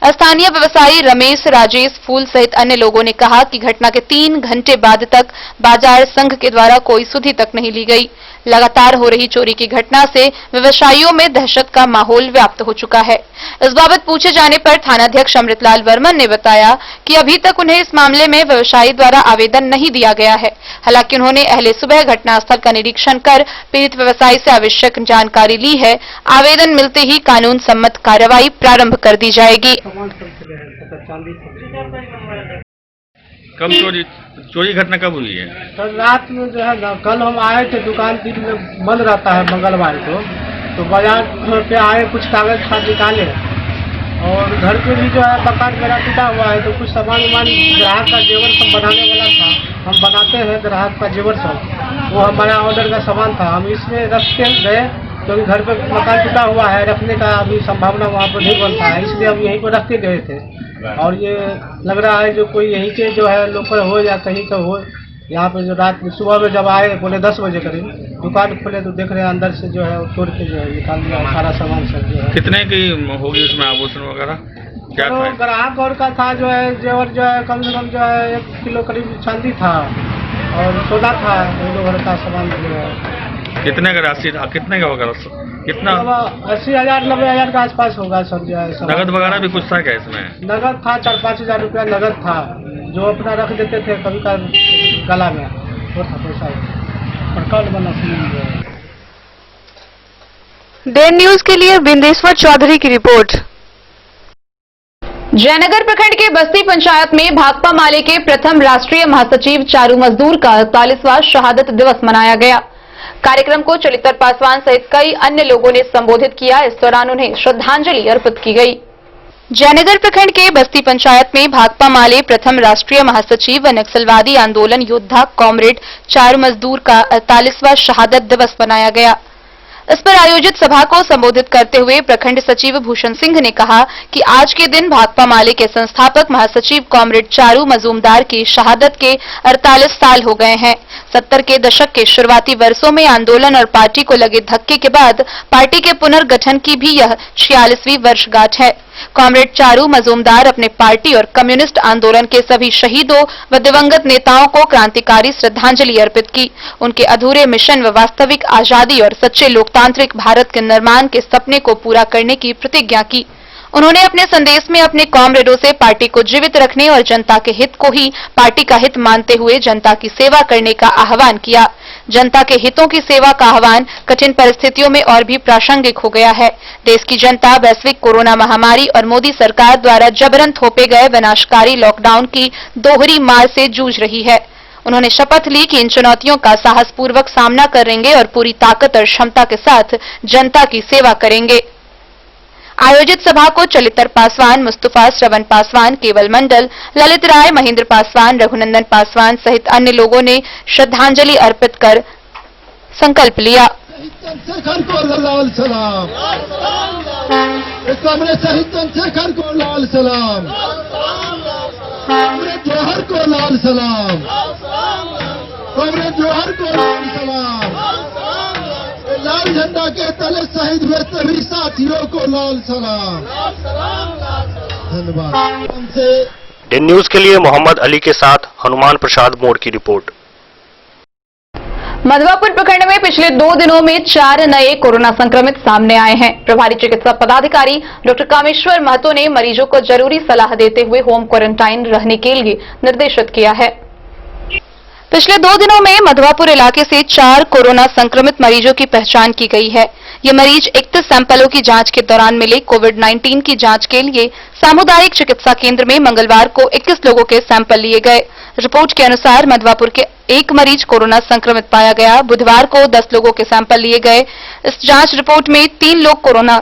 स्थानीय व्यवसायी रमेश, राजेश, फूल सहित अन्य लोगों ने कहा कि घटना के 3 घंटे बाद तक बाजार संघ के द्वारा कोई सुधि तक नहीं ली गई। लगातार हो रही चोरी की घटना से व्यवसायियों में दहशत का माहौल व्याप्त हो चुका है। इस बाबत पूछे जाने पर थानाध्यक्ष अमृतलाल वर्मन ने बताया कि अभी तक उन्हें इस मामले में व्यवसायी द्वारा आवेदन नहीं दिया गया है। हालांकि उन्होंने अहले सुबह घटनास्थल का निरीक्षण कर पीड़ित व्यवसायी से आवश्यक जानकारी ली है। आवेदन मिलते ही कानून सम्मत कार्रवाई प्रारंभ कर दी जाएगी। कब चोरी घटना कब हुई है? कल रात में जो है ना, कल हम आए थे, दुकान दिन में बंद रहता है मंगलवार को, तो बाजार पे आए, कुछ कागज खाद निकाले और घर पे भी जो है मकान मेरा टूटा हुआ है, तो कुछ सामान ग्राहक का जेवर सब बनाने वाला था। हम बनाते हैं ग्राहक का जेवर सब, वो हमारा ऑर्डर का सामान था। हम इसमें रख के गए क्योंकि घर पे मकान टूटा हुआ है, रखने का अभी संभावना वहाँ पर नहीं बनता है, इसलिए हम यहीं पर रख के गए थे। और ये लग रहा है जो कोई यहीं के जो है लोकल हो या कहीं का हो। यहाँ पे जो रात सुबह में जब आए 9:45 बजे करीब दुकान खोले तो देख रहे हैं अंदर से जो है तोड़ के जो है निकाल दिया सारा सामान सब जो है। कितने की होगी उसमें आभूषण वगैरह? क्या तो ग्राहक और का था जो है जेवर जो है कम से कम जो है 1 किलो करीब चांदी था और सोना था, 2 घर का सामान जो है। कितने का राशि था? कितने का होगा? कितना? 80,000 90,000 के आसपास होगा सब जो है। नगद वगैरह भी कुछ था क्या इसमें? नगद था, 4-5 हजार रुपया नगद था, जो अपना रख देते थे कभी का गला में, वो था पैसा। प्रकाल बना डेन न्यूज के लिए बिंदेश्वर चौधरी की रिपोर्ट। जयनगर प्रखंड के बस्ती पंचायत में भाकपा माले के प्रथम राष्ट्रीय महासचिव चारू मजदूर का 48वां शहादत दिवस मनाया गया। कार्यक्रम को चलितर पासवान सहित कई अन्य लोगों ने संबोधित किया। इस दौरान उन्हें श्रद्धांजलि अर्पित की गई। जयनगर प्रखंड के बस्ती पंचायत में भाकपा माले प्रथम राष्ट्रीय महासचिव व नक्सलवादी आंदोलन योद्धा कॉमरेड चारू मजदूर का 48वां शहादत दिवस मनाया गया। इस पर आयोजित सभा को संबोधित करते हुए प्रखंड सचिव भूषण सिंह ने कहा कि आज के दिन भाकपा माले के संस्थापक महासचिव कॉमरेड चारू मजूमदार की शहादत के 48 साल हो गए हैं। 70 के दशक के शुरुआती वर्षों में आंदोलन और पार्टी को लगे धक्के के बाद पार्टी के पुनर्गठन की भी यह 46वीं वर्षगांठ है। कॉमरेड चारू मजूमदार अपने पार्टी और कम्युनिस्ट आंदोलन के सभी शहीदों व दिवंगत नेताओं को क्रांतिकारी श्रद्धांजलि अर्पित की। उनके अधूरे मिशन व वास्तविक आजादी और सच्चे लोकतांत्रिक भारत के निर्माण के सपने को पूरा करने की प्रतिज्ञा की। उन्होंने अपने संदेश में अपने कॉमरेडों से पार्टी को जीवित रखने और जनता के हित को ही पार्टी का हित मानते हुए जनता की सेवा करने का आह्वान किया। जनता के हितों की सेवा का आह्वान कठिन परिस्थितियों में और भी प्रासंगिक हो गया है। देश की जनता वैश्विक कोरोना महामारी और मोदी सरकार द्वारा जबरन थोपे गए विनाशकारी लॉकडाउन की दोहरी मार से जूझ रही है। उन्होंने शपथ ली कि इन चुनौतियों का साहसपूर्वक सामना करेंगे और पूरी ताकत और क्षमता के साथ जनता की सेवा करेंगे। आयोजित सभा को चलितर पासवान, मुस्तफा, श्रवण पासवान, केवल मंडल, ललित राय, महेंद्र पासवान, रघुनंदन पासवान सहित अन्य लोगों ने श्रद्धांजलि अर्पित कर संकल्प लिया। चंद्रशेखर को लाल सलाम, कॉमरेड शहीद चंद्रशेखर को लाल सलाम, कॉमरेड जौहर को लाल सलाम, कॉमरेड जौहर को लाल सलाम, लाल झंडा के तले शहीद हुए सभी साथियों को लाल सलाम। धन्यवाद। हमसे दिन न्यूज के लिए मोहम्मद अली के साथ हनुमान प्रसाद मोड़ की रिपोर्ट। मधवापुर प्रखंड में पिछले 2 दिनों में 4 नए कोरोना संक्रमित सामने आए हैं। प्रभारी चिकित्सा पदाधिकारी डॉक्टर कामेश्वर महतो ने मरीजों को जरूरी सलाह देते हुए होम क्वारंटाइन रहने के लिए निर्देशित किया है। पिछले 2 दिनों में मधवापुर इलाके से 4 कोरोना संक्रमित मरीजों की पहचान की गई है। ये मरीज 31 सैंपलों की जांच के दौरान मिले कोविड-19 की जांच के लिए सामुदायिक चिकित्सा केंद्र में मंगलवार को 21 लोगों के सैंपल लिए गए। रिपोर्ट के अनुसार मधवापुर के एक मरीज कोरोना संक्रमित पाया गया। बुधवार को 10 लोगों के सैंपल लिए गए। इस जांच रिपोर्ट में 3 लोग कोरोना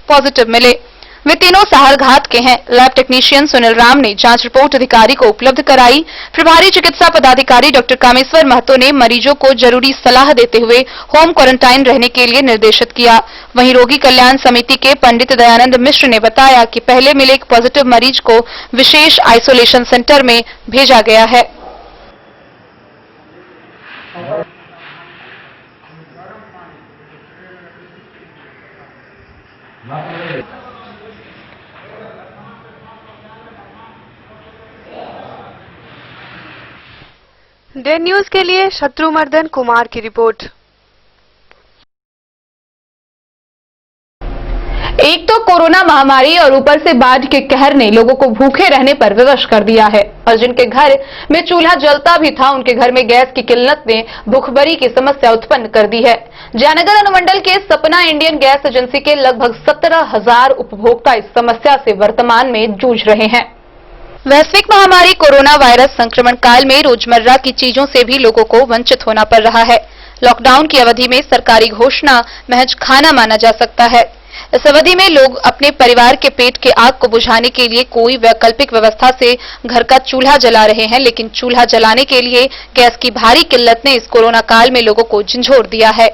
पॉजिटिव मिले। वे तीनों साहरघाट के हैं। लैब टेक्नीशियन सुनील राम ने जांच रिपोर्ट अधिकारी को उपलब्ध कराई। प्रभारी चिकित्सा पदाधिकारी डॉक्टर कामेश्वर महतो ने मरीजों को जरूरी सलाह देते हुए होम क्वारंटाइन रहने के लिए निर्देशित किया। वहीं रोगी कल्याण समिति के पंडित दयानंद मिश्र ने बताया कि पहले मिले एक पॉजिटिव मरीज को विशेष आइसोलेशन सेंटर में भेजा गया है। डे न्यूज के लिए शत्रुमर्दन कुमार की रिपोर्ट। एक तो कोरोना महामारी और ऊपर से बाढ़ के कहर ने लोगों को भूखे रहने पर विवश कर दिया है और जिनके घर में चूल्हा जलता भी था उनके घर में गैस की किल्लत ने भूखमरी की समस्या उत्पन्न कर दी है। जयनगर अनुमंडल के सपना इंडियन गैस एजेंसी के लगभग 17,000 उपभोक्ता इस समस्या से वर्तमान में जूझ रहे हैं। वैश्विक महामारी कोरोना वायरस संक्रमण काल में रोजमर्रा की चीजों से भी लोगों को वंचित होना पड़ रहा है। लॉकडाउन की अवधि में सरकारी घोषणा महज खाना माना जा सकता है। इस अवधि में लोग अपने परिवार के पेट के आग को बुझाने के लिए कोई वैकल्पिक व्यवस्था से घर का चूल्हा जला रहे हैं, लेकिन चूल्हा जलाने के लिए गैस की भारी किल्लत ने इस कोरोना काल में लोगों को झंझोर दिया है।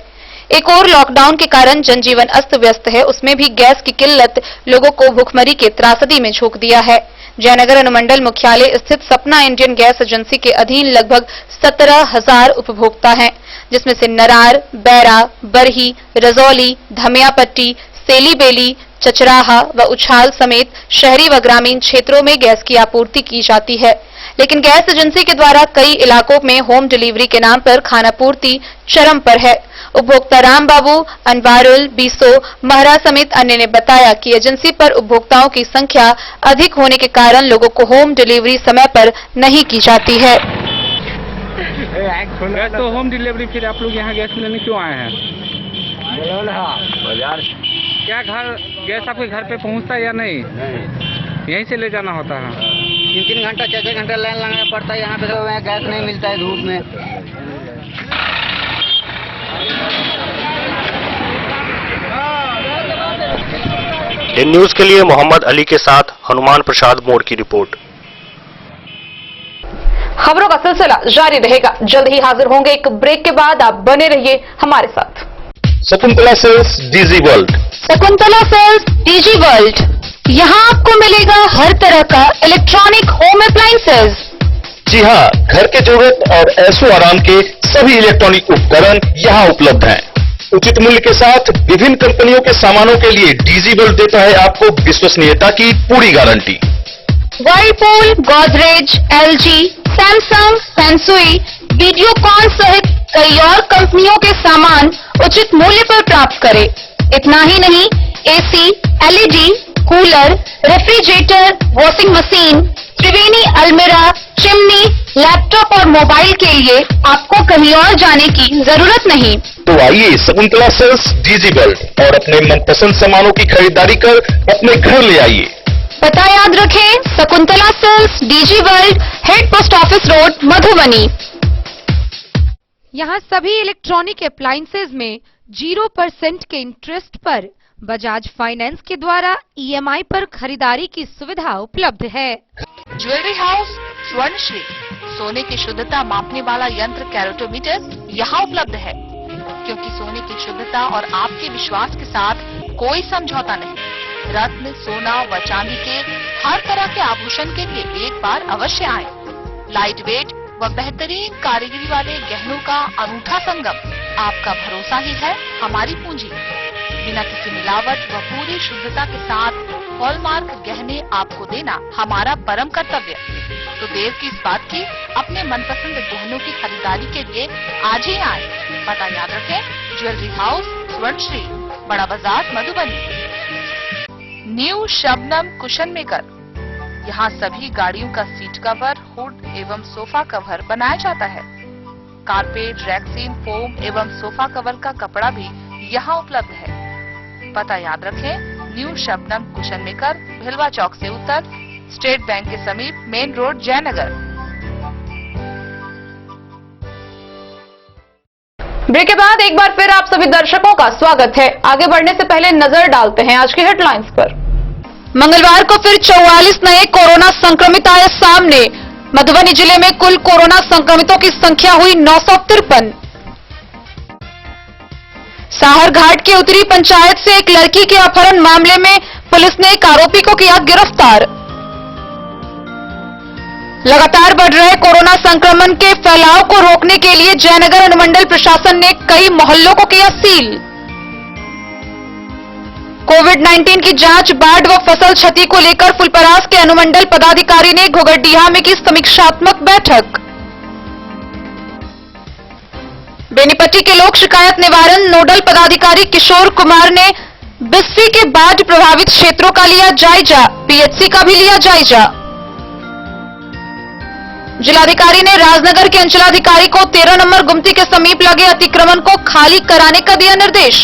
एक और लॉकडाउन के कारण जनजीवन अस्त व्यस्त है, उसमें भी गैस की किल्लत लोगों को भुखमरी के त्रासदी में झोंक दिया है। जयनगर अनुमंडल मुख्यालय स्थित सपना इंडियन गैस एजेंसी के अधीन लगभग 17,000 उपभोक्ता हैं, जिसमें से नरार, बैरा, बरही, रजौली, धमियापट्टी, सेलीबेली, चचराहा व उछाल समेत शहरी व ग्रामीण क्षेत्रों में गैस की आपूर्ति की जाती है। लेकिन गैस एजेंसी के द्वारा कई इलाकों में होम डिलीवरी के नाम पर खानापूर्ति चरम पर है। उपभोक्ता राम बाबू, अनवारुल, बीसो, महरा समेत अन्य ने बताया कि एजेंसी पर उपभोक्ताओं की संख्या अधिक होने के कारण लोगों को होम डिलीवरी समय पर नहीं की जाती है। तो होम डिलीवरी फिर आप लोग यहाँ गैस लेने क्यों आए हैं? बाजार क्या घर गैस आपके घर पे पहुँचता है या नहीं? यहीं से ले जाना होता है। 3-3 घंटा 4-4 घंटा लाइन लगाना पड़ता है। यहाँ पे तो गैस नहीं मिलता है धूप में। दिन न्यूज के लिए मोहम्मद अली के साथ हनुमान प्रसाद मोड़ की रिपोर्ट। खबरों का सिलसिला जारी रहेगा। जल्द ही हाजिर होंगे एक ब्रेक के बाद। आप बने रहिए हमारे साथ। Shakuntala sales digi world. Shakuntala sales digi world, यहाँ आपको मिलेगा हर तरह का इलेक्ट्रॉनिक होम अप्लायंसेज। जी हाँ, घर के जरूरत और ऐशो आराम के सभी इलेक्ट्रॉनिक उपकरण यहाँ उपलब्ध हैं। उचित मूल्य के साथ विभिन्न कंपनियों के सामानों के लिए डीजी वर्ल्ड देता है आपको विश्वसनीयता की पूरी guarantee. Whirlpool, Godrej, LG, Samsung, सैमसुई, वीडियोकॉन सहित कई और कंपनियों के सामान उचित मूल्य पर प्राप्त करें। इतना ही नहीं, AC, LED, cooler, refrigerator, washing machine, Triveni अलमीरा, चिमनी, लैपटॉप और मोबाइल के लिए आपको कहीं और जाने की जरूरत नहीं। तो आइए शकुंतला सेल्स डीजी वर्ल्ड और अपने मनपसंद सामानों की खरीदारी कर अपने घर ले आइए। पता याद रखें, Shakuntala sales digi world, head post office road, Madhubani. यहाँ सभी इलेक्ट्रॉनिक अप्लायंसेज में 0% के इंटरेस्ट पर बजाज फाइनेंस के द्वारा ईएमआई पर खरीदारी की सुविधा उपलब्ध है। ज्वेलरी हाउस स्वर्णश्री, सोने की शुद्धता मापने वाला यंत्र कैरेटोमीटर यहाँ उपलब्ध है। क्योंकि सोने की शुद्धता और आपके विश्वास के साथ कोई समझौता नहीं। रत्न, सोना व चांदी के हर तरह के आभूषण के लिए एक बार अवश्य आएं। लाइट वेट व बेहतरीन कारीगरी वाले गहनों का अनूठा संगम। आपका भरोसा ही है हमारी पूंजी। बिना किसी मिलावट व पूरी शुद्धता के साथ हॉलमार्क गहने आपको देना हमारा परम कर्तव्य। तो देर किस बात की, अपने मनपसंद गहनों की खरीदारी के लिए आज ही आए। पता याद रखें, ज्वेलरी हाउस स्वर्णश्री, बड़ा बाजार, Madhubani. New Shabnam cushion maker. यहाँ सभी गाड़ियों का सीट कवर, हुड एवं सोफा कवर बनाया जाता है। कारपेट, रैक्सीन, फोम एवं सोफा कवर का कपड़ा भी यहाँ उपलब्ध है। पता याद रखें, न्यू शबनम कुशन मेकर, भिलवा चौक से उत्तर, स्टेट बैंक के समीप, मेन रोड, जयनगर। ब्रेक के बाद एक बार फिर आप सभी दर्शकों का स्वागत है। आगे बढ़ने से पहले नजर डालते हैं आज की हेडलाइंस पर। मंगलवार को फिर 44 नए कोरोना संक्रमित आए सामने। मधुबनी जिले में कुल कोरोना संक्रमितों की संख्या हुई 953। साहरघाट के उत्तरी पंचायत से एक लड़की के अपहरण मामले में पुलिस ने एक आरोपी को किया गिरफ्तार। लगातार बढ़ रहे कोरोना संक्रमण के फैलाव को रोकने के लिए जयनगर अनुमंडल प्रशासन ने कई मोहल्लों को किया सील। कोविड-19 की जांच, बाढ़ व फसल क्षति को लेकर फुलपरास के अनुमंडल पदाधिकारी ने घोघरडीहा में की समीक्षात्मक बैठक। बेनीपट्टी के लोक शिकायत निवारण नोडल पदाधिकारी किशोर कुमार ने बिस्फी के बाढ़ प्रभावित क्षेत्रों का लिया जायजा, पीएचसी का भी लिया जायजा। जिलाधिकारी ने राजनगर के अंचलाधिकारी को 13 नंबर गुमती के समीप लगे अतिक्रमण को खाली कराने का दिया निर्देश।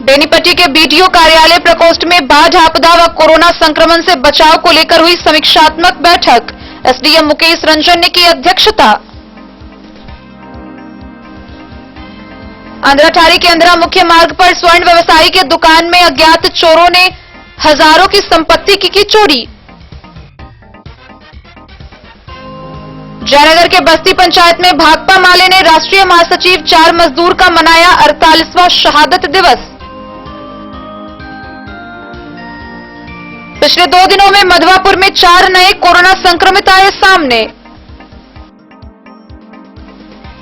बेनीपट्टी के बीडीओ कार्यालय प्रकोष्ठ में बाढ़ आपदा व कोरोना संक्रमण से बचाव को लेकर हुई समीक्षात्मक बैठक। एसडीएम मुकेश रंजन ने की अध्यक्षता। अंधराठारी के अंधरा मुख्य मार्ग पर स्वर्ण व्यवसायी के दुकान में अज्ञात चोरों ने हजारों की संपत्ति की चोरी। जयनगर के बस्ती पंचायत में भाकपा माले ने राष्ट्रीय महासचिव 4 मजदूर का मनाया 48वां शहादत दिवस। पिछले 2 दिनों में मधवापुर में 4 नए कोरोना संक्रमित आए सामने।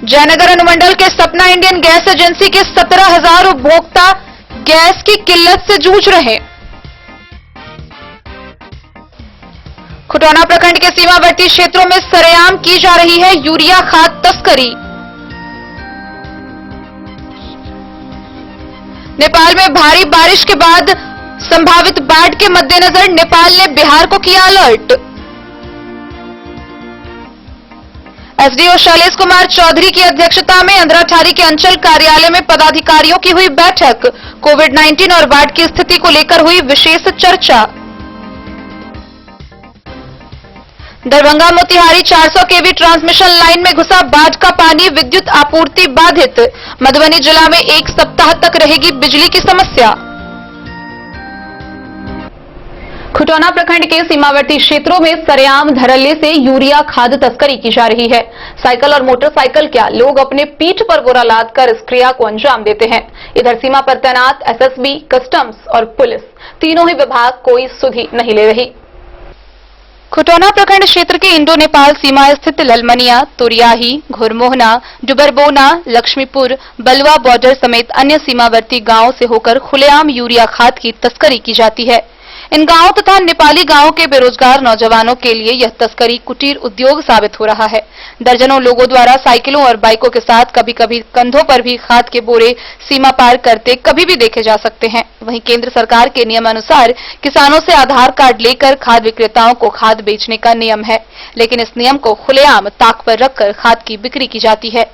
जयनगर अनुमंडल के सपना इंडियन गैस एजेंसी के 17,000 उपभोक्ता गैस की किल्लत से जूझ रहे। खुटौना प्रखंड के सीमावर्ती क्षेत्रों में सरेआम की जा रही है यूरिया खाद तस्करी। नेपाल में भारी बारिश के बाद संभावित बाढ़ के मद्देनजर नेपाल ने बिहार को किया अलर्ट। एसडीओ शैलेश कुमार चौधरी की अध्यक्षता में अंधराठारी के अंचल कार्यालय में पदाधिकारियों की हुई बैठक। कोविड-19 और बाढ़ की स्थिति को लेकर हुई विशेष चर्चा। दरभंगा मोतिहारी 400 केवी ट्रांसमिशन लाइन में घुसा बाढ़ का पानी, विद्युत आपूर्ति बाधित। मधुबनी जिला में 1 सप्ताह तक रहेगी बिजली की समस्या। खुटौना प्रखंड के सीमावर्ती क्षेत्रों में सरेआम धड़ल्ले से यूरिया खाद तस्करी की जा रही है। साइकिल और मोटरसाइकिल क्या, लोग अपने पीठ पर बोरा लादकर इस क्रिया को अंजाम देते हैं। इधर सीमा पर तैनात एसएसबी, कस्टम्स और पुलिस, तीनों ही विभाग कोई सुधि नहीं ले रही। खुटौना प्रखंड क्षेत्र के इंडो नेपाल सीमा स्थित ललमनिया, तुरियाही, घुरमोहना, डुबरबोना, लक्ष्मीपुर, बलवा बॉर्डर समेत अन्य सीमावर्ती गांवों से होकर खुलेआम यूरिया खाद की तस्करी की जाती है। इन गांवों तथा नेपाली गांवों के बेरोजगार नौजवानों के लिए यह तस्करी कुटीर उद्योग साबित हो रहा है। दर्जनों लोगों द्वारा साइकिलों और बाइकों के साथ कभी कभी कंधों पर भी खाद के बोरे सीमा पार करते कभी भी देखे जा सकते हैं। वहीं केंद्र सरकार के नियमानुसार किसानों से आधार कार्ड लेकर खाद विक्रेताओं को खाद बेचने का नियम है, लेकिन इस नियम को खुलेआम ताक पर रखकर खाद की बिक्री की जाती है।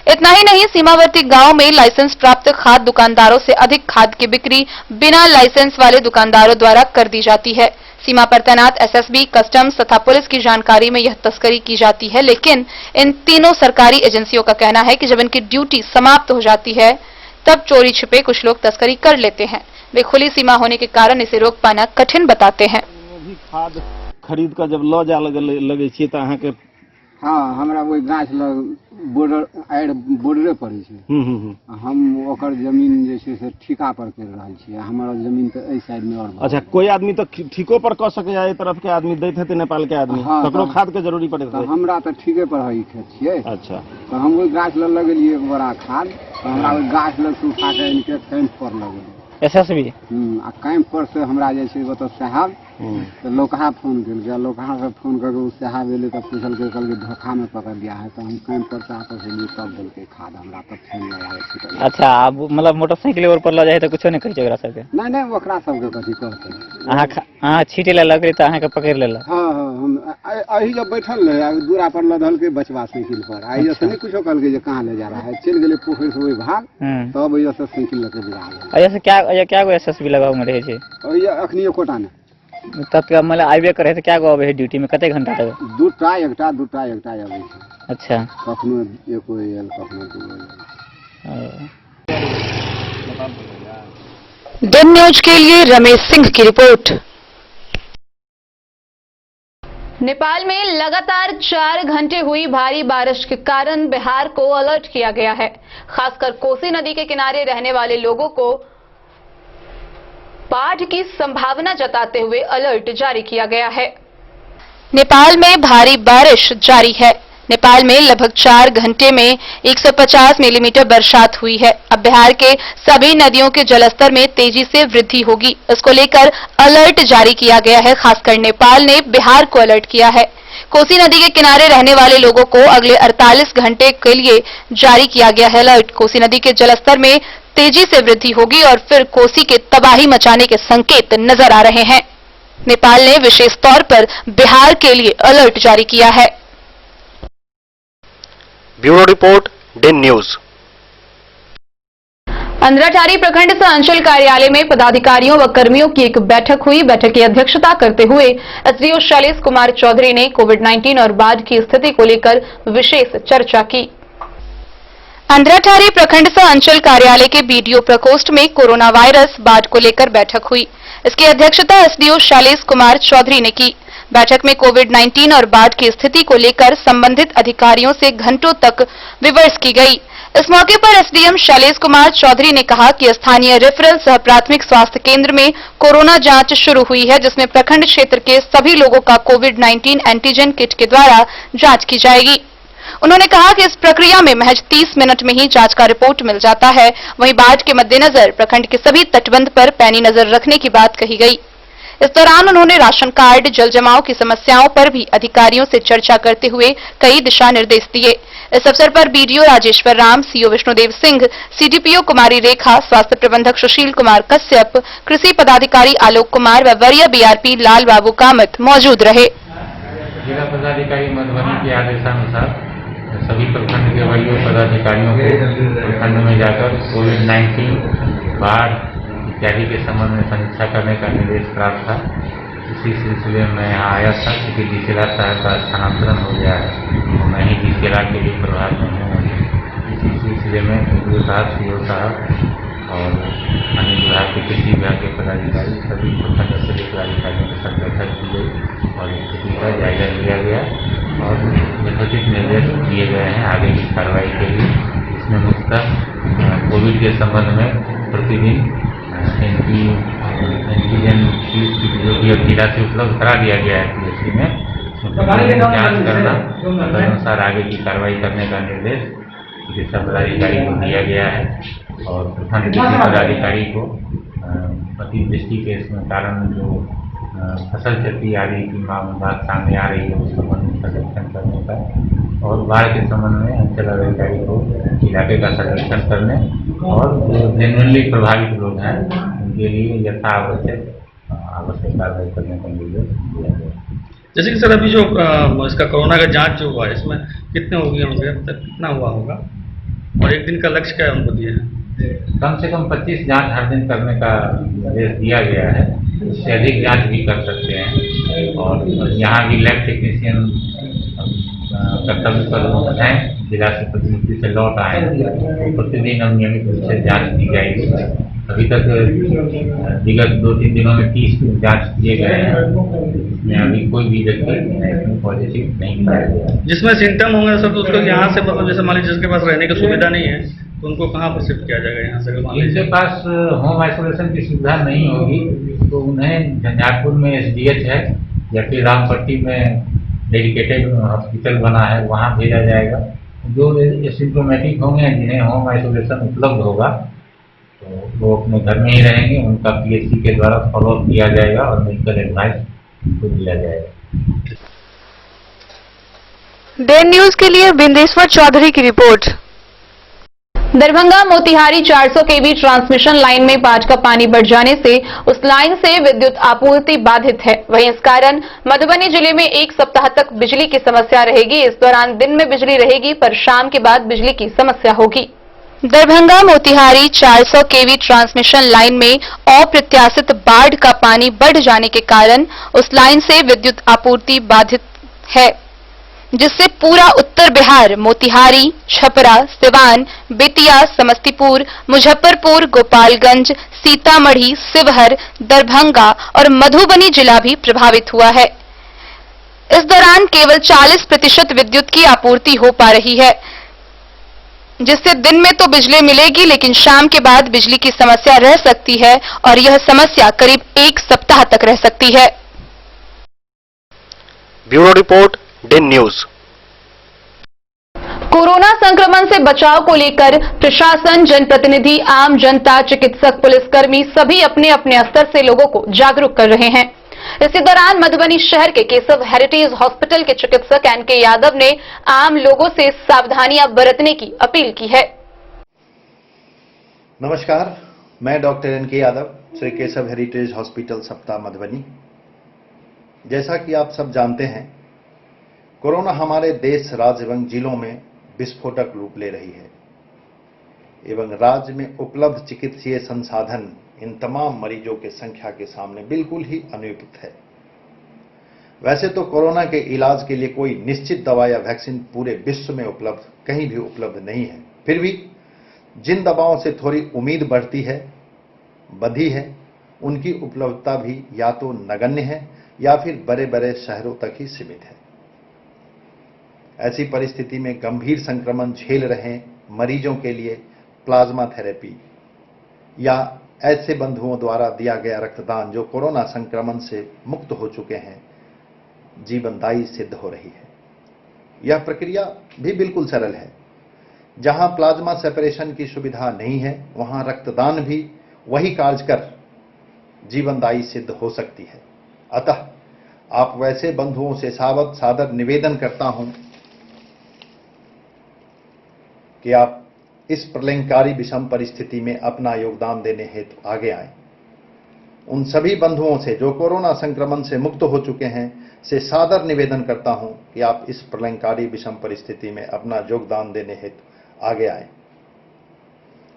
इतना ही नहीं, सीमावर्ती गांव में लाइसेंस प्राप्त खाद दुकानदारों से अधिक खाद की बिक्री बिना लाइसेंस वाले दुकानदारों द्वारा कर दी जाती है। सीमा पर तैनात एसएसबी, कस्टम्स तथा पुलिस की जानकारी में यह तस्करी की जाती है, लेकिन इन तीनों सरकारी एजेंसियों का कहना है कि जब इनकी ड्यूटी समाप्त हो जाती है तब चोरी छिपे कुछ लोग तस्करी कर लेते हैं। वे खुली सीमा होने के कारण इसे रोक पाना कठिन बताते हैं। खाद खरीद कर जब लऽ जा लगे छियै तऽ अहाँके हाँ हमरा वही गाछ लग बॉर्डरे पड़े छै। हम ओकर जमीन जे छै से ठिका पर कर रहल छियै। हमारा जमीन तो एहि साइड में और। अच्छा, कोई आदमी तो ठिको पर कह सके या तरफ के आदमी दैत हेतै नेपाल के आदमी, ककरो खाद के जरूरी पड़े तो हमरा तो ठिके पर है खेत छियै। अच्छा, तो हम वही गाछ लग लगेलिए बड़ा खाद, तो हमरा वही गाछ लग सूखा के इनके कैंप पर लगेलिए एसएसबी। आ कैंप पर से हमरा जे छै बता साहब तो लोकहा फोन कर, लोकहा से फोन करके उस साहब एले तो पूछल के कल के धोखा में पकड़ दिया है। तो हम कैंप पर से आपस में तब दिल के खाद हमरा तब फोन लगाए। अच्छा, अब मतलब मोटरसाइकिल पर ल जाए तो कुछो नहीं कहि छै ओकरा सबके? नहीं ओकरा सबके कथि कहते। अहाँ छीटे ले लगली तो अहाँ के पकड़ लेला? हां हम अही जब बैठल रहे दूरा पर लदल के बचवा साइकिल पर आई जैसे नहीं कुछो कल के जे कहां ले जा रहा है, चल गेले पोखर से वही भाग, तब ये से साइकिल लेके जा। ऐसे क्या गो एसएसबी लगाव में रहे छै? ये अखनी कोटा में तब क्या मतलब आइबे करे तो क्या गो आबे है ड्यूटी में? कते घंटा तक? दूटा एकटा आबे छै। अच्छा, कखनो एको एल कखनो दू। दिन न्यूज के लिए रमेश सिंह की रिपोर्ट। नेपाल में लगातार 4 घंटे हुई भारी बारिश के कारण बिहार को अलर्ट किया गया है। खासकर कोसी नदी के किनारे रहने वाले लोगों को बाढ़ की संभावना जताते हुए अलर्ट जारी किया गया है। नेपाल में भारी बारिश जारी है। नेपाल में लगभग 4 घंटे में 150 मिलीमीटर बरसात हुई है। अब बिहार के सभी नदियों के जलस्तर में तेजी से वृद्धि होगी। इसको लेकर अलर्ट जारी किया गया है। खासकर नेपाल ने बिहार को अलर्ट किया है। कोसी नदी के किनारे रहने वाले लोगों को अगले 48 घंटे के लिए जारी किया गया है अलर्ट। कोसी नदी के जलस्तर में तेजी से वृद्धि होगी और फिर कोसी के तबाही मचाने के संकेत नजर आ रहे हैं। नेपाल ने विशेष तौर पर बिहार के लिए अलर्ट जारी किया है। ब्यूरो रिपोर्ट, दिन न्यूज। अंधराठारी प्रखंड से अंचल कार्यालय में पदाधिकारियों व कर्मियों की एक बैठक हुई। बैठक की अध्यक्षता करते हुए एसडीओ शैलेश कुमार चौधरी ने कोविड-19 और बाढ़ की स्थिति को लेकर विशेष चर्चा की। अंधराठारी प्रखंड से अंचल कार्यालय के बीडीओ प्रकोष्ठ में कोरोना वायरस बाढ़ को लेकर बैठक हुई। इसकी अध्यक्षता एसडीओ शैलेश कुमार चौधरी ने की। बैठक में कोविड-19 और बाढ़ की स्थिति को लेकर संबंधित अधिकारियों से घंटों तक विमर्श की गई। इस मौके पर एसडीएम शैलेश कुमार चौधरी ने कहा कि स्थानीय रेफरल सह प्राथमिक स्वास्थ्य केंद्र में कोरोना जांच शुरू हुई है, जिसमें प्रखंड क्षेत्र के सभी लोगों का कोविड-19 एंटीजन किट के द्वारा जांच की जाएगी। उन्होंने कहा कि इस प्रक्रिया में महज 30 मिनट में ही जांच का रिपोर्ट मिल जाता है। वहीं बाढ़ के मद्देनजर प्रखंड के सभी तटबंध पर पैनी नजर रखने की बात कही गई। इस दौरान उन्होंने राशन कार्ड, जल जमाव की समस्याओं पर भी अधिकारियों से चर्चा करते हुए कई दिशा निर्देश दिए। इस अवसर पर BDO Rajeshwar Ram, CO Vishnudev Singh, CDPO Kumari Rekha, स्वास्थ्य प्रबंधक सुशील कुमार कश्यप, कृषि पदाधिकारी आलोक कुमार व वरीय बीआरपी लाल बाबू कामत मौजूद रहे। जिला पदाधिकारी मधुबनी के आदेशानुसार सभी प्रखंड के वरीय पदाधिकारियों को प्रखंड में जाकर कोविड-19, बाढ़ इत्यादि के संबंध में समीक्षा करने का निर्देश प्राप्त था। इसी सिलसिले में यहाँ आया था क्योंकि डीसीएलआर साहब का स्थानांतरण हो गया है, तो मैं ही डीसीएलआर के लिए प्रभाव में हूँ। इसी सिलसिले में डीओ साहब, सीओ साहब और अन्य विभाग के कृषि विभाग के पदाधिकारी सभी प्रखंड से लेकर अधिकारियों के साथ बैठक की गई और स्थिति का जायजा लिया गया और यथोचित निर्देश दिए गए हैं आगे की कार्रवाई के लिए। इसमें मुख्यतः कोविड के संबंध में प्रतिदिन एंटीजन जो भी अब जिला से उपलब्ध करा दिया गया है पीएचसी में, जाँच करना तदनुसार आगे की कार्रवाई करने का निर्देश जिला पदाधिकारी को दिया गया है और प्रखंड कृषि पदाधिकारी को अतिवृष्टि के इसमें कारण जो फसल क्षति आदि की बात सामने आ रही है उस संबंध में सर्वेक्षण करने का और बाढ़ के संबंध में अंचल अधिकारी को इलाके का सर्वेक्षण करने और जो जेन्युइनली प्रभावित लोग हैं उनके लिए यथा आवश्यक कार्रवाई करने का निर्देश दिया गया। जैसे कि सर अभी जो इसका कोरोना का जांच जो हुआ है इसमें कितने हो गए होंगे, अब तक कितना हुआ होगा और एक दिन का लक्ष्य क्या उनको दिया है? कम से कम 25 जांच हर दिन करने का निर्देश दिया गया है। इससे अधिक जांच भी कर सकते हैं और यहाँ भी लैब टेक्नीशियन कर्तव्य पर हैं, जिला से प्रतिनिधि से लौट आए तो प्रतिदिन हम नियमित रूप से जाँच की जाएगी। अभी तक विगत 2-3 दिनों में 30 जांच किए गए हैं, इसमें अभी कोई भी व्यक्ति पॉजिटिव नहीं पाया गया। जिसमें सिम्टम होंगे सर, तो उसको यहाँ से मतलब जैसे मान लीजिए जिसके पास रहने की सुविधा नहीं है तो उनको कहाँ पर शिफ्ट किया जाएगा? यहाँ से जिनके पास होम आइसोलेशन की सुविधा नहीं होगी तो उन्हें झंझारपुर में SDH है या फिर रामपट्टी में डेडिकेटेड हॉस्पिटल बना है, वहाँ भेजा जाएगा। जो एसिम्प्टोमेटिक होंगे, जिन्हें होम आइसोलेशन उपलब्ध होगा, तो वो अपने घर में ही रहेंगे। उनका PHC के द्वारा फॉलोअप किया जाएगा और मेडिकल एडवाइस उनको दिया जाएगा। डे न्यूज के लिए बिंदेश्वर चौधरी की report. Darbhanga Motihari 400 kV transmission line में बाढ़ का पानी बढ़ जाने से उस लाइन से विद्युत आपूर्ति बाधित है। वहीं इस कारण मधुबनी जिले में 1 सप्ताह तक बिजली की समस्या रहेगी। इस दौरान दिन में बिजली रहेगी पर शाम के बाद बिजली की समस्या होगी। Darbhanga Motihari 400 kV transmission line में अप्रत्याशित बाढ़ का पानी बढ़ जाने के कारण उस लाइन से विद्युत आपूर्ति बाधित है, जिससे पूरा उत्तर बिहार मोतिहारी, छपरा, सिवान, बेतिया, समस्तीपुर, मुजफ्फरपुर, गोपालगंज, सीतामढ़ी, शिवहर, दरभंगा और मधुबनी जिला भी प्रभावित हुआ है। इस दौरान केवल 40% विद्युत की आपूर्ति हो पा रही है, जिससे दिन में तो बिजली मिलेगी लेकिन शाम के बाद बिजली की समस्या रह सकती है और यह समस्या करीब 1 सप्ताह तक रह सकती है। Bureau report, day news. Corona संक्रमण से बचाव को लेकर प्रशासन, जनप्रतिनिधि, आम जनता, चिकित्सक, पुलिसकर्मी सभी अपने अपने स्तर से लोगों को जागरूक कर रहे हैं। इसी दौरान मधुबनी शहर के केशव हेरिटेज हॉस्पिटल के चिकित्सक NK यादव ने आम लोगों से सावधानियां बरतने की अपील की है। नमस्कार, मैं doctor NK Yadav, Shri Keshav heritage hospital सप्ताह मधुबनी। जैसा कि आप सब जानते हैं, कोरोना हमारे देश, राज्य एवं जिलों में विस्फोटक रूप ले रही है एवं राज्य में उपलब्ध चिकित्सीय संसाधन इन तमाम मरीजों के संख्या के सामने बिल्कुल ही अनुपयुक्त है। वैसे तो कोरोना के इलाज के लिए कोई निश्चित दवा या वैक्सीन पूरे विश्व में उपलब्ध कहीं भी उपलब्ध नहीं है। फिर भी जिन दवाओं से थोड़ी उम्मीद बढ़ती है, बधी है, उनकी उपलब्धता भी या तो नगण्य है या फिर बड़े बड़े शहरों तक ही सीमित है। ऐसी परिस्थिति में गंभीर संक्रमण झेल रहे मरीजों के लिए प्लाज्मा थेरेपी या ऐसे बंधुओं द्वारा दिया गया रक्तदान जो कोरोना संक्रमण से मुक्त हो चुके हैं, जीवनदायी सिद्ध हो रही है। यह प्रक्रिया भी बिल्कुल सरल है। जहां प्लाज्मा सेपरेशन की सुविधा नहीं है, वहां रक्तदान भी वही कार्य कर जीवनदायी सिद्ध हो सकती है। अतः आप वैसे बंधुओं से सादर निवेदन करता हूं कि आप इस प्रलयंकारी विषम परिस्थिति में अपना योगदान देने हेतु आगे आएं। उन सभी बंधुओं से जो कोरोना संक्रमण से मुक्त हो चुके हैं से सादर निवेदन करता हूं कि आप इस प्रलयंकारी विषम परिस्थिति में अपना योगदान देने हेतु आगे आएं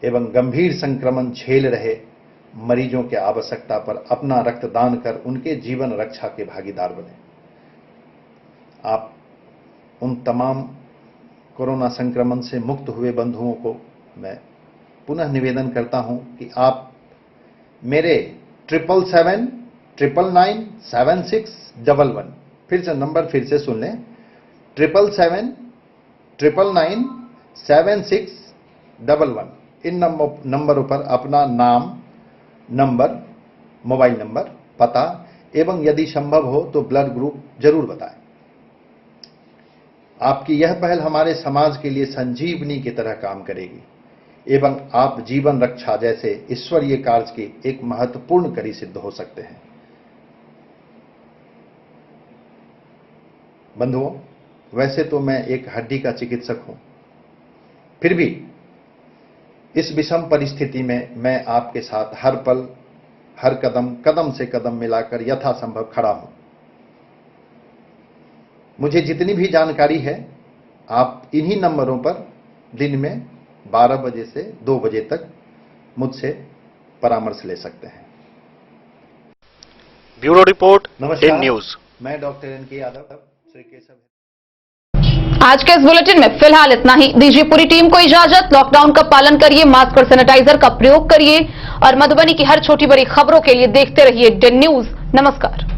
एवं गंभीर संक्रमण झेल रहे मरीजों की आवश्यकता पर अपना रक्तदान कर उनके जीवन रक्षा के भागीदार बने। आप उन तमाम कोरोना संक्रमण से मुक्त हुए बंधुओं को मैं पुनः निवेदन करता हूं कि आप मेरे 777-999-7611 फिर से नंबर फिर से सुन लें, 777-999-7611 इन नंबरों पर अपना नाम, नंबर, मोबाइल नंबर, पता एवं यदि संभव हो तो ब्लड ग्रुप जरूर बताएं। आपकी यह पहल हमारे समाज के लिए संजीवनी की तरह काम करेगी एवं आप जीवन रक्षा जैसे ईश्वरीय कार्य की एक महत्वपूर्ण कड़ी सिद्ध हो सकते हैं। बंधुओं, वैसे तो मैं एक हड्डी का चिकित्सक हूं, फिर भी इस विषम परिस्थिति में मैं आपके साथ हर पल, हर कदम से कदम मिलाकर यथासंभव खड़ा हूं। मुझे जितनी भी जानकारी है, आप इन्हीं नंबरों पर दिन में 12 बजे से 2 बजे तक मुझसे परामर्श ले सकते हैं। ब्यूरो रिपोर्ट, डे नमस्कार, न्यूज। मैं डॉक्टर NK यादव, श्री केशव। आज के इस बुलेटिन में फिलहाल इतना ही। दीजिए पूरी टीम को इजाजत। लॉकडाउन का पालन करिए, मास्क और सैनिटाइजर का प्रयोग करिए और मधुबनी की हर छोटी बड़ी खबरों के लिए देखते रहिए डेन न्यूज। नमस्कार।